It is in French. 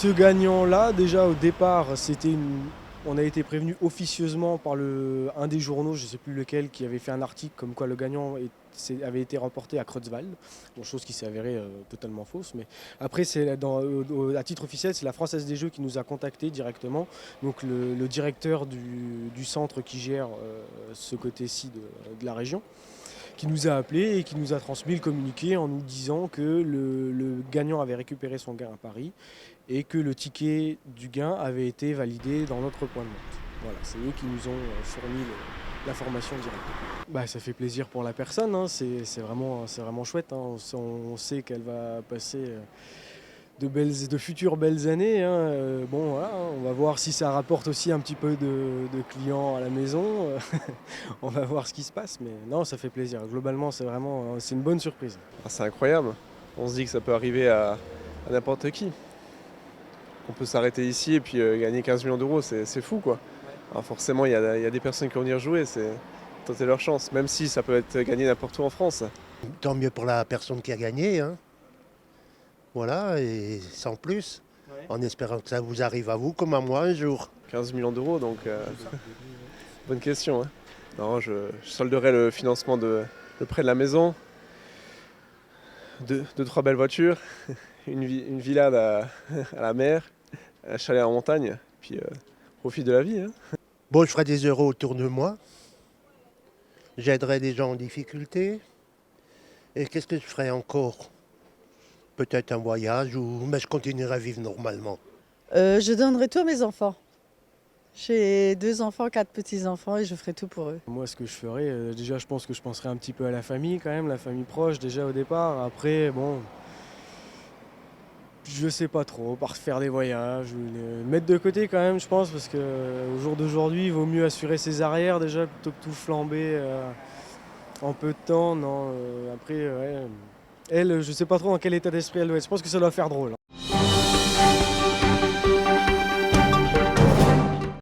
Ce gagnant-là, déjà au départ, on a été prévenu officieusement par un des journaux, je ne sais plus lequel, qui avait fait un article comme quoi le gagnant avait été remporté à Creutzwald, bon, chose qui s'est avérée totalement fausse. Mais après, à titre officiel, c'est la Française des Jeux qui nous a contactés directement, donc le directeur du centre qui gère ce côté-ci de la région, qui nous a appelés et qui nous a transmis le communiqué en nous disant que le gagnant avait récupéré son gain à Paris et que le ticket du gain avait été validé dans notre point de vente. Voilà, c'est eux qui nous ont fourni l'information directe. Bah, ça fait plaisir pour la personne, hein, c'est vraiment chouette, hein. On sait qu'elle va passer de futures belles années, hein. Bon, voilà, hein, on va voir si ça rapporte aussi un petit peu de clients à la maison. On va voir ce qui se passe, mais non, ça fait plaisir. Globalement, c'est une bonne surprise. Ah, c'est incroyable. On se dit que ça peut arriver à n'importe qui. On peut s'arrêter ici et puis gagner 15 millions d'euros, c'est fou quoi. Alors forcément, il y a des personnes qui vont venir jouer, c'est tenter leur chance, même si ça peut être gagné n'importe où en France. Tant mieux pour la personne qui a gagné, hein. Voilà, et sans plus, en espérant que ça vous arrive à vous comme à moi un jour. 15 millions d'euros, donc bonne question, hein. Non, je solderai le financement le prêt de la maison, deux, trois belles voitures, une villa à la mer, un chalet en montagne, puis profite de la vie, hein. Bon, je ferai des euros autour de moi. J'aiderai des gens en difficulté. Et qu'est-ce que je ferai encore? Peut-être un voyage, mais je continuerai à vivre normalement. Je donnerai tout à mes enfants. J'ai 2 enfants, 4 petits-enfants et je ferai tout pour eux. Moi, ce que je ferais, déjà, je pense que je penserais un petit peu à la famille quand même, la famille proche déjà au départ. Après, bon, je sais pas trop, par faire des voyages, ou mettre de côté quand même, je pense, parce qu'au jour d'aujourd'hui, il vaut mieux assurer ses arrières déjà plutôt que tout flamber en peu de temps. Non, après, ouais. Elle, je sais pas trop dans quel état d'esprit elle doit être. Je pense que ça doit faire drôle, hein.